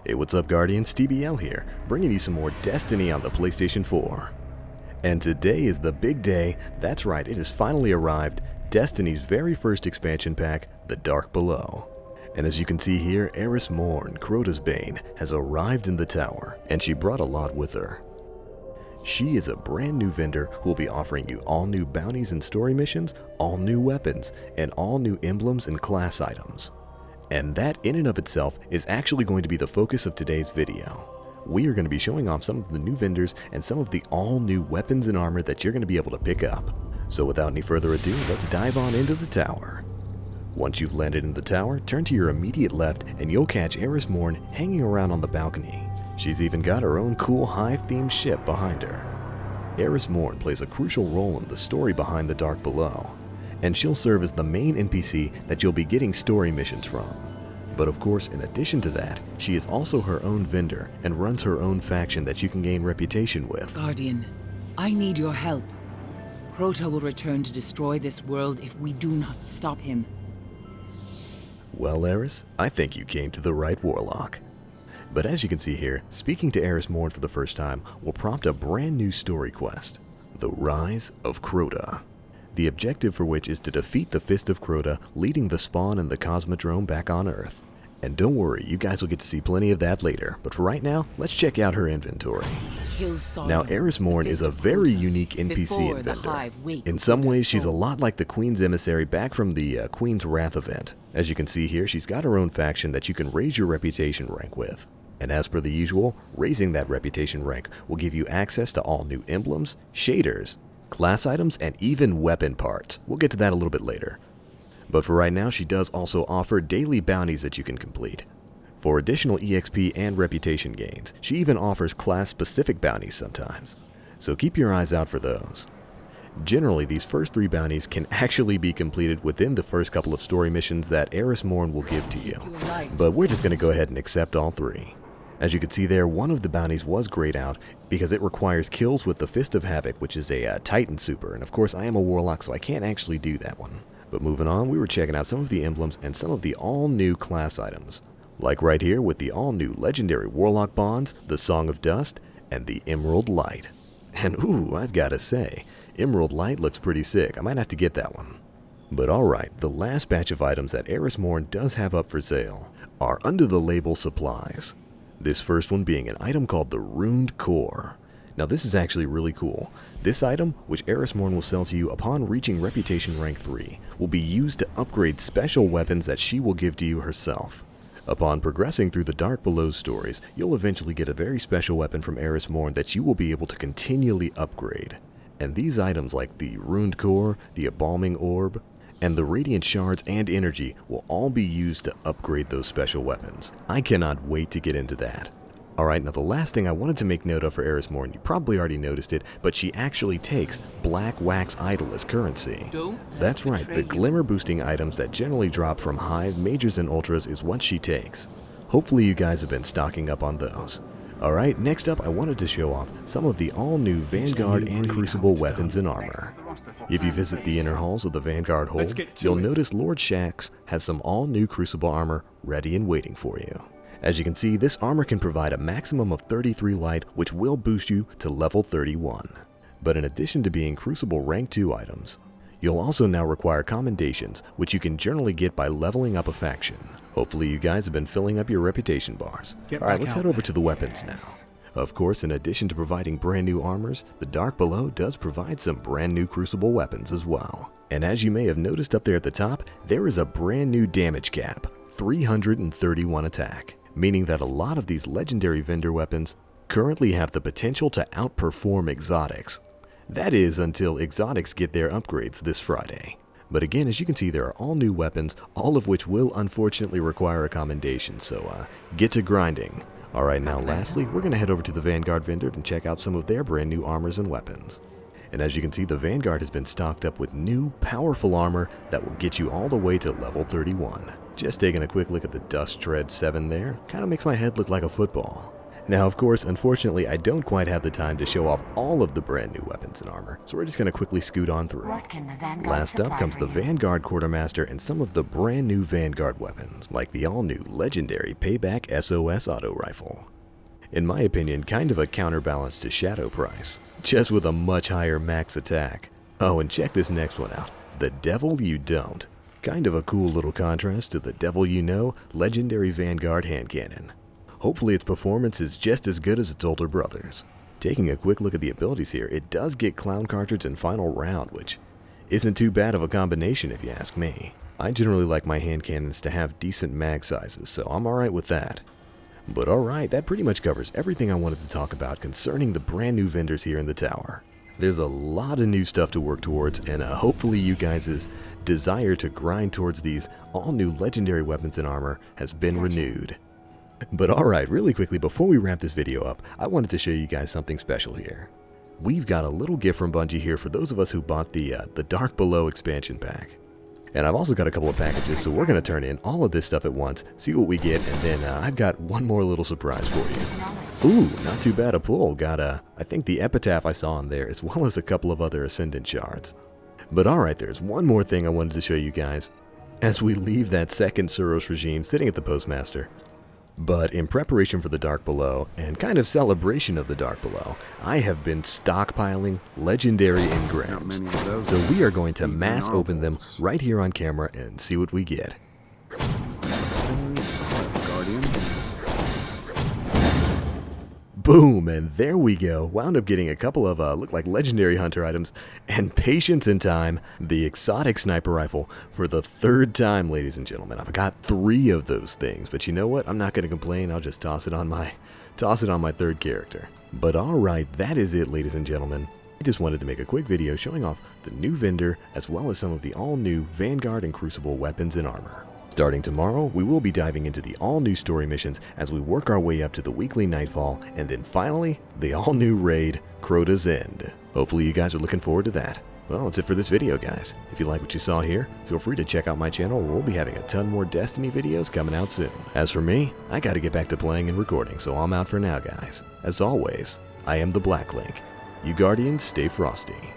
Hey, what's up Guardians, TBL here, bringing you some more Destiny on the PlayStation 4. And today is the big day. That's right, it has finally arrived, Destiny's very first expansion pack, The Dark Below. And as you can see here, Eris Morn, Crota's Bane, has arrived in the tower, and she brought a lot with her. She is a brand new vendor who will be offering you all new bounties and story missions, all new weapons, and all new emblems and class items. And that in and of itself is actually going to be the focus of today's video. We are going to be showing off some of the new vendors and some of the all new weapons and armor that you're going to be able to pick up. So without any further ado, let's dive on into the tower. Once you've landed in the tower, turn to your immediate left and you'll catch Eris Morn hanging around on the balcony. She's even got her own cool hive-themed ship behind her. Eris Morn plays a crucial role in the story behind The Dark Below, and she'll serve as the main NPC that you'll be getting story missions from. But of course, in addition to that, she is also her own vendor and runs her own faction that you can gain reputation with. Guardian, I need your help. Crota will return to destroy this world if we do not stop him. Well, Eris, I think you came to the right warlock. But as you can see here, speaking to Eris Morn for the first time will prompt a brand new story quest, The Rise of Crota. The objective for which is to defeat the Fist of Crota, leading the Spawn and the Cosmodrome back on Earth. And don't worry, you guys will get to see plenty of that later, but for right now, let's check out her inventory. Now, Eris Morn is a very unique NPC and vendor. In some ways, she's a lot like the Queen's Emissary back from the Queen's Wrath event. As you can see here, she's got her own faction that you can raise your reputation rank with. And as per the usual, raising that reputation rank will give you access to all new emblems, shaders, class items, and even weapon parts. We'll get to that a little bit later. But for right now, she does also offer daily bounties that you can complete. For additional EXP and reputation gains, she even offers class-specific bounties sometimes. So keep your eyes out for those. Generally, these first 3 bounties can actually be completed within the first couple of story missions that Eris Morn will give to you. But we're just going to go ahead and accept all 3. As you can see there, one of the bounties was grayed out because it requires kills with the Fist of Havoc, which is a Titan super, and of course I am a Warlock, so I can't actually do that one. But moving on, we were checking out some of the emblems and some of the all-new class items. Like right here with the all-new legendary Warlock Bonds, the Song of Dust, and the Emerald Light. And ooh, I've gotta say, Emerald Light looks pretty sick. I might have to get that one. But alright, the last batch of items that Eris Morn does have up for sale are under the label Supplies. This first one being an item called the Runed Core. Now this is actually really cool. This item, which Eris Morn will sell to you upon reaching reputation rank 3, will be used to upgrade special weapons that she will give to you herself. Upon progressing through the Dark Below stories, you'll eventually get a very special weapon from Eris Morn that you will be able to continually upgrade. And these items like the Runed Core, the Embalming Orb, and the Radiant Shards and Energy will all be used to upgrade those special weapons. I cannot wait to get into that. Alright, now the last thing I wanted to make note of for Eris Morn, you probably already noticed it, but she actually takes Black Wax Idol as currency. That's right, the glimmer boosting items that generally drop from Hive, Majors, and Ultras is what she takes. Hopefully you guys have been stocking up on those. Alright, next up I wanted to show off some of the all-new Vanguard and Crucible weapons and armor. If you visit the inner halls of the Vanguard hold, you'll notice Lord Shaxx has some all-new Crucible armor ready and waiting for you. As you can see, this armor can provide a maximum of 33 light, which will boost you to level 31. But in addition to being Crucible rank 2 items, you'll also now require commendations, which you can generally get by leveling up a faction. Hopefully you guys have been filling up your reputation bars. Alright, let's head over to the weapons now. Of course, in addition to providing brand new armors, the Dark Below does provide some brand new Crucible weapons as well. And as you may have noticed up there at the top, there is a brand new damage cap, 331 attack, meaning that a lot of these legendary vendor weapons currently have the potential to outperform exotics. That is until exotics get their upgrades this Friday. But again, as you can see, there are all new weapons, all of which will unfortunately require a commendation, so get to grinding. Alright, now lastly, we're going to head over to the Vanguard vendor and check out some of their brand new armors and weapons. And as you can see, the Vanguard has been stocked up with new, powerful armor that will get you all the way to level 31. Just taking a quick look at the Dust Tread 7 there, kind of makes my head look like a football. Now, of course, unfortunately, I don't quite have the time to show off all of the brand new weapons and armor, so we're just going to quickly scoot on through. Last up comes the Vanguard Quartermaster and some of the brand new Vanguard weapons, like the all-new legendary Payback SOS Auto Rifle. In my opinion, kind of a counterbalance to Shadow Price, just with a much higher max attack. Oh, and check this next one out, the Devil You Don't. Kind of a cool little contrast to the Devil You Know legendary Vanguard Handcannon. Hopefully its performance is just as good as its older brothers. Taking a quick look at the abilities here, it does get Clown Cartridge and Final Round, which isn't too bad of a combination if you ask me. I generally like my hand cannons to have decent mag sizes, so I'm alright with that. But alright, that pretty much covers everything I wanted to talk about concerning the brand new vendors here in the tower. There's a lot of new stuff to work towards, and hopefully you guys' desire to grind towards these all-new legendary weapons and armor has been renewed. But alright, really quickly, before we wrap this video up, I wanted to show you guys something special here. We've got a little gift from Bungie here for those of us who bought the Dark Below expansion pack. And I've also got a couple of packages, so we're going to turn in all of this stuff at once, see what we get, and then I've got one more little surprise for you. Ooh, not too bad a pull. Got I think the Epitaph I saw in there, as well as a couple of other Ascendant shards. But alright, there's one more thing I wanted to show you guys, as we leave that second SUROS regime sitting at the Postmaster. But in preparation for the Dark Below, and kind of celebration of the Dark Below, I have been stockpiling legendary engrams. So we are going to mass open them right here on camera and see what we get. Boom, and there we go. Wound up getting a couple of look like legendary hunter items, and patience in time, the exotic sniper rifle for the third time, ladies and gentlemen. I've got 3 of those things, but you know what? I'm not going to complain. I'll just toss it on my third character. But alright, that is it, ladies and gentlemen. I just wanted to make a quick video showing off the new vendor as well as some of the all-new Vanguard and Crucible weapons and armor. Starting tomorrow, we will be diving into the all-new story missions as we work our way up to the weekly Nightfall, and then finally, the all-new raid, Crota's End. Hopefully you guys are looking forward to that. Well, that's it for this video, guys. If you like what you saw here, feel free to check out my channel where we'll be having a ton more Destiny videos coming out soon. As for me, I gotta get back to playing and recording, so I'm out for now, guys. As always, I am the Black Link. You Guardians, stay frosty.